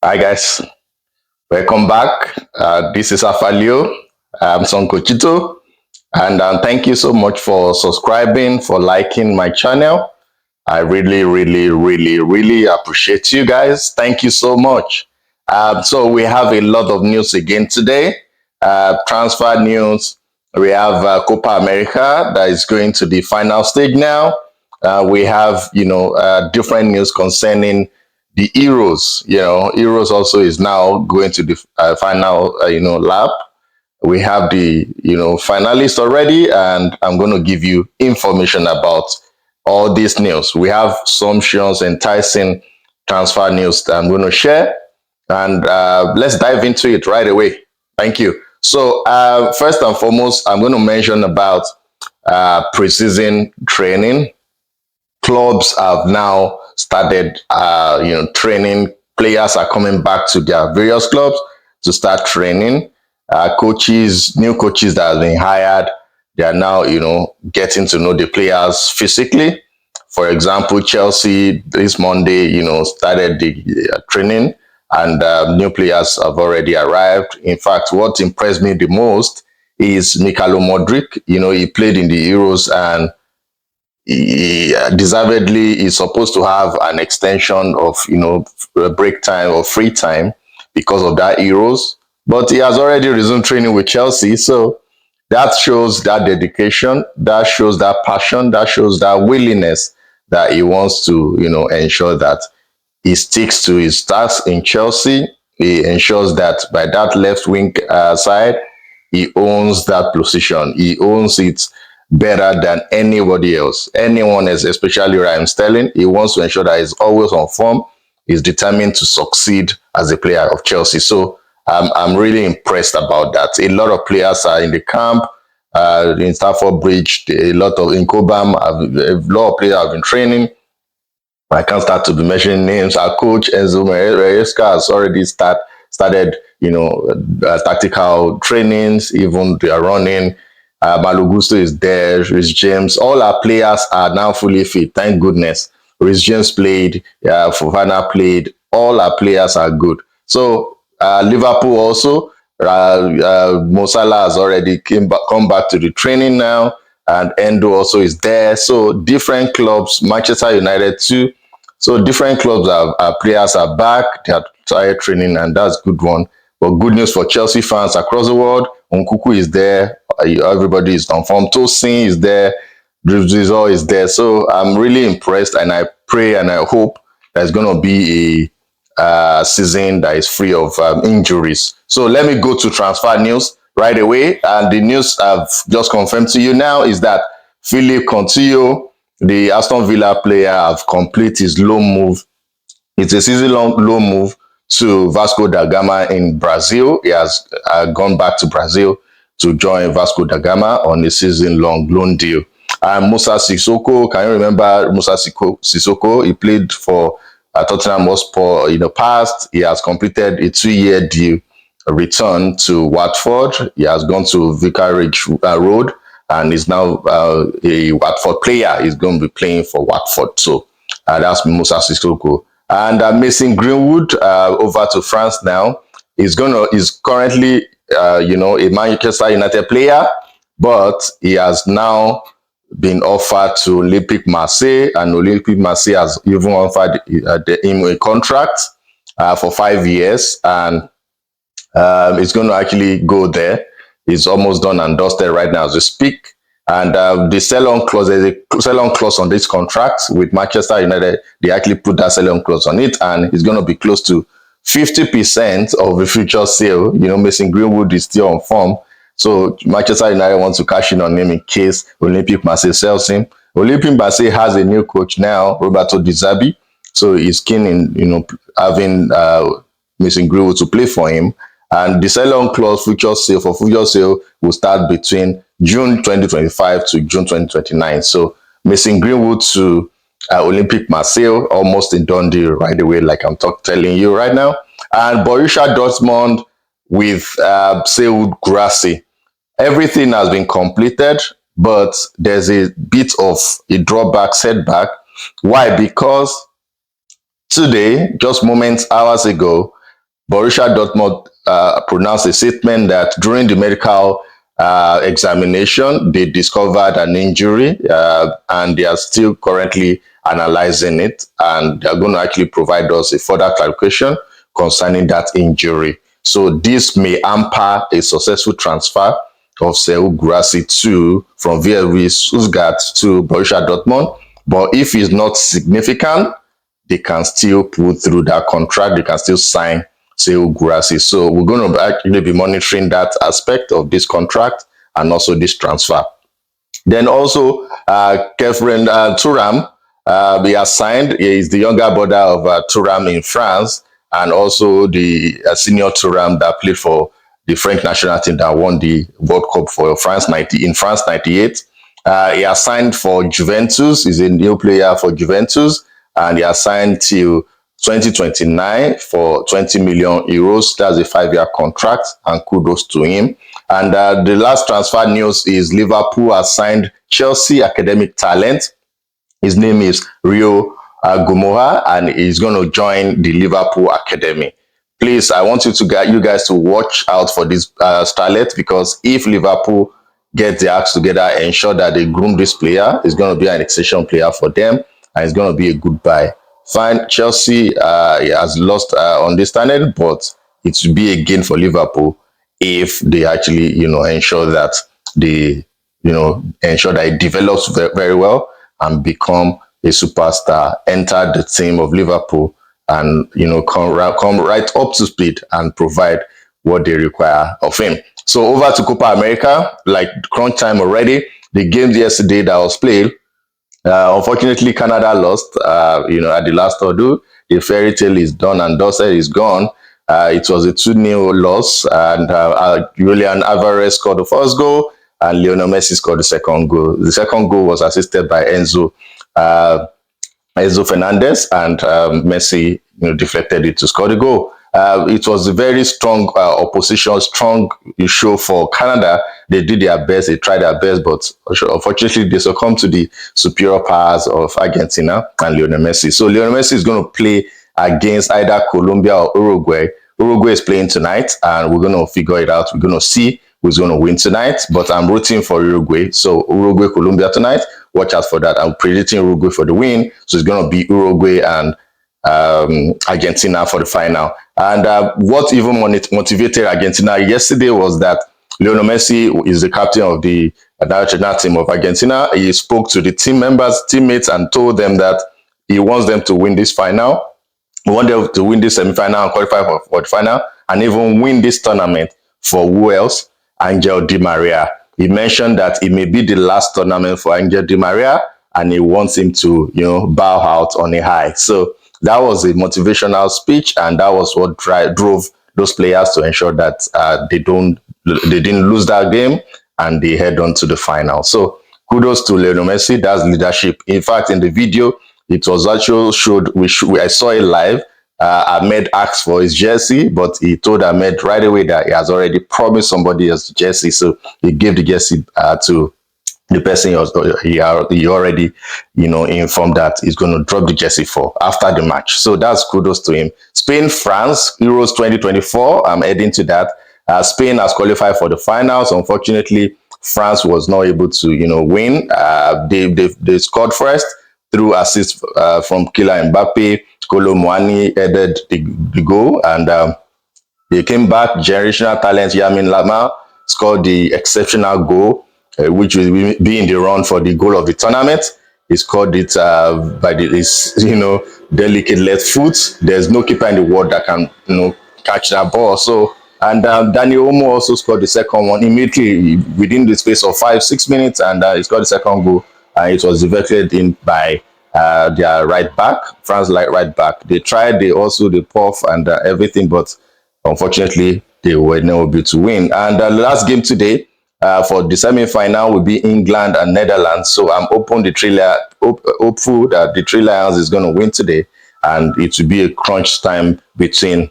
Hi guys, welcome back. This is Afalio. I'm Sonko Chito, and thank you so much for subscribing, for liking my channel. I really appreciate you guys. Thank you so much. So we have a lot of news again today. Transfer news. We have Copa America that is going to the final stage now. We have, different news concerning the Euros. Euros also is now going to the final, lap. We have the finalists already, and I'm going to give you information about all this news. We have some sumptuous, enticing transfer news that I'm going to share, and let's dive into it right away. Thank you. So first and foremost, I'm going to mention about preseason training. Clubs have now started training. Players are coming back to their various clubs to start training. Coaches, new coaches that have been hired, they are now getting to know the players physically. For example, Chelsea this Monday started the training, and new players have already arrived. In fact, what impressed me the most is Mikhailo Modric. He played in the Euros, and he deservedly is supposed to have an extension of break time or free time because of that Euros, but he has already resumed training with Chelsea. So that shows that dedication, that shows that passion, that shows that willingness that he wants to ensure that he sticks to his tasks in Chelsea. He ensures that by that left wing side, he owns that position. He owns it better than anybody else. Anyone else, especially Raheem Sterling, he wants to ensure that he's always on form. He's determined to succeed as a player of Chelsea. So I'm really impressed about that. A lot of players are in the camp. In Stamford Bridge, a lot of in Cobham, a lot of players have been training. I can't start to be mentioning names. Our coach Enzo Maresca has already started, tactical trainings. Even they are running. Malogusto is there. Rhys James. All our players are now fully fit. Thank goodness. Rhys James played. Fofana played. All our players are good. So Liverpool also. Mo Salah has already come back to the training now, and Endo also is there. So different clubs, Manchester United too. So different clubs our players are back. They are started training, and that's good one. But good news for Chelsea fans across the world. Nkuku is there. Everybody is on form. Tosin is there. Drizzle is there. So I'm really impressed, and I pray and I hope there's going to be a season that is free of injuries. So let me go to transfer news right away. And the news I've just confirmed to you now is that Philip Coutinho, the Aston Villa player, have completed his loan move. It's a season-long loan move to Vasco da Gama in Brazil. He has gone back to Brazil to join Vasco da Gama on a season-long loan deal. And Musa Sissoko, can you remember Musa Sissoko? He played for Tottenham Hotspur in the past. He has completed a 2-year deal, return to Watford. He has gone to Vicarage Road and is now a Watford player. He's going to be playing for Watford. So that's Musa Sissoko. And Mason Greenwood over to France now. Is currently a Manchester United player, but he has now been offered to Olympique Marseille, and Olympique Marseille has even offered him a contract for 5 years, and it's going to actually go there. It's almost done and dusted right now as we speak. And the sell-on clause, there's a sell-on clause on this contract with Manchester United. They actually put that sell-on clause on it, and it's going to be close to 50% of the future sale. Mason Greenwood is still on form. So Manchester United wants to cash in on him in case Olympique Marseille sells him. Olympique Marseille has a new coach now, Roberto Di Zerbi. So he's keen in, having Mason Greenwood to play for him. And the sell-on clause future sale will start between June 2025 to June 2029. So Mason Greenwood to Olympique Marseille, almost a done deal right away, like I'm telling you right now. And Borussia Dortmund with Seoul Guirassy. Everything has been completed, but there's a bit of a drawback, setback. Why? Because today, just moments, hours ago, Borussia Dortmund pronounced a statement that during the medical examination, they discovered an injury and they are still currently analyzing it. And they are going to actually provide us a further clarification concerning that injury. So this may hamper a successful transfer of Sekou Guirassy from VfB Stuttgart to Borussia Dortmund. But if it's not significant, they can still pull through that contract. They can still sign Sekou Guirassy. So we're going to actually be monitoring that aspect of this contract and also this transfer. Then also, KHEPHREN THURAM, he has signed. He is the younger brother of THURAM in France, and also the senior THURAM that played for the French national team that won the World Cup for France in France '98. He has signed for Juventus. He's a new player for Juventus, and he has signed till 2029 for 20 million euros. That's a 5-year contract, and kudos to him. And the last transfer news is Liverpool has signed Chelsea academic talent. His name is Rio Gomora, and he's going to join the Liverpool Academy. Please, I want you guys to watch out for this starlet, because if Liverpool get their acts together, ensure that they groom this player, it's going to be an exception player for them, and it's going to be a good buy. Fine, Chelsea has lost on this talent, but it will be a gain for Liverpool if they actually, ensure that it develops very, very well and become a superstar, enter the team of Liverpool, and come right up to speed and provide what they require of him. So over to Copa America, like crunch time already. The game yesterday that was played, unfortunately, Canada lost. At the last order, the fairy tale is done and dusted, is gone. It was a 2-0 loss, and Julian Alvarez scored the first goal, and Lionel Messi scored the second goal. The second goal was assisted by Enzo Fernandez, and Messi deflected it to score the goal. It was a very strong opposition, strong show for Canada. They did their best, they tried their best, but unfortunately they succumbed to the superior powers of Argentina and Lionel Messi. So Lionel Messi is going to play against either Colombia or Uruguay. Uruguay is playing tonight, and we're going to figure it out. We're going to see who's going to win tonight, but I'm rooting for Uruguay. So Uruguay, Colombia tonight. Watch out for that. I'm predicting Uruguay for the win. So it's going to be Uruguay and Argentina for the final. And what even motivated Argentina yesterday was that Lionel Messi is the captain of the national team of Argentina. He spoke to the teammates, and told them that he wants them to win this final. He wants them to win this semi-final and qualify for the final, and even win this tournament. For who else? Angel Di Maria. He mentioned that it may be the last tournament for Angel Di Maria, and he wants him to, bow out on a high. So that was a motivational speech, and that was what drove those players to ensure that they didn't lose that game, and they head on to the final. So kudos to Lionel Messi. That's leadership. In fact, in the video, it was actually showed. I saw it live. Ahmed asked for his jersey, but he told Ahmed right away that he has already promised somebody else jersey, so he gave the jersey to the person he already, informed that he's going to drop the jersey for after the match. So that's kudos to him. Spain, France, Euros 2024. I'm heading to that. Spain has qualified for the finals. Unfortunately, France was not able to, win. They scored first through assist from Kylian Mbappe. Kolo Muani headed the goal, and they came back. Generational talent Yamin Lamar scored the exceptional goal, which will be in the run for the goal of the tournament. He scored it by his delicate left foot. There's no keeper in the world that can catch that ball. So, and Daniel Olmo also scored the second one immediately within the space of 5-6 minutes, and he scored the second goal. It was deflected in by their right back, France right back. They tried, they puff and everything, but unfortunately they were not able to win. And the last game today for the semi-final will be England and Netherlands. So I'm hopeful that the Three Lions is going to win today, and it will be a crunch time between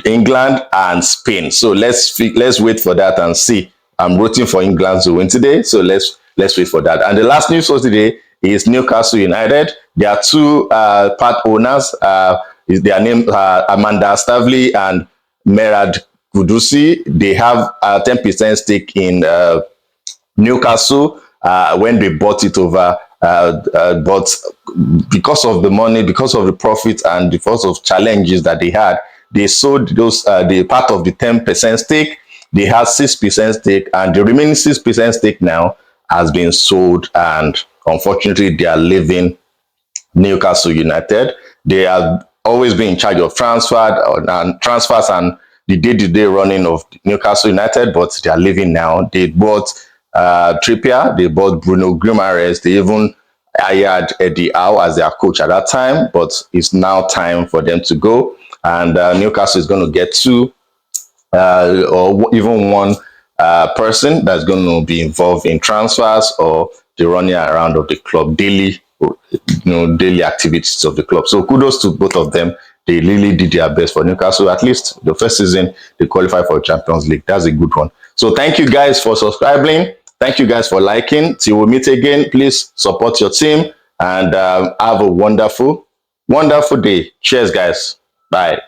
England and Spain. So let's wait for that and see. I'm rooting for England to win today, so let's wait for that. And the last news for today is Newcastle United. There are two part owners. is their name, Amanda Stavely and Merad Kudusi. They have a 10% stake in Newcastle when they bought it over. But because of the money, because of the profit, and because of challenges that they had, they sold those the part of the 10% stake. They had 6% stake, and the remaining 6% stake now has been sold. And unfortunately, they are leaving Newcastle United. They have always been in charge of transfers and the day-to-day running of Newcastle United, but they are leaving now. They bought Trippier, they bought Bruno Guimaraes, they even hired Eddie Howe as their coach at that time, but it's now time for them to go. And Newcastle is going to get two or even one person that's going to be involved in transfers or the running around of the club daily, daily activities of the club. So kudos to both of them. They really did their best for Newcastle. At least the first season they qualified for Champions League. That's a good one. So thank you guys for subscribing. Thank you guys for liking. Till we meet again, please support your team and have a wonderful day. Cheers, guys. Bye.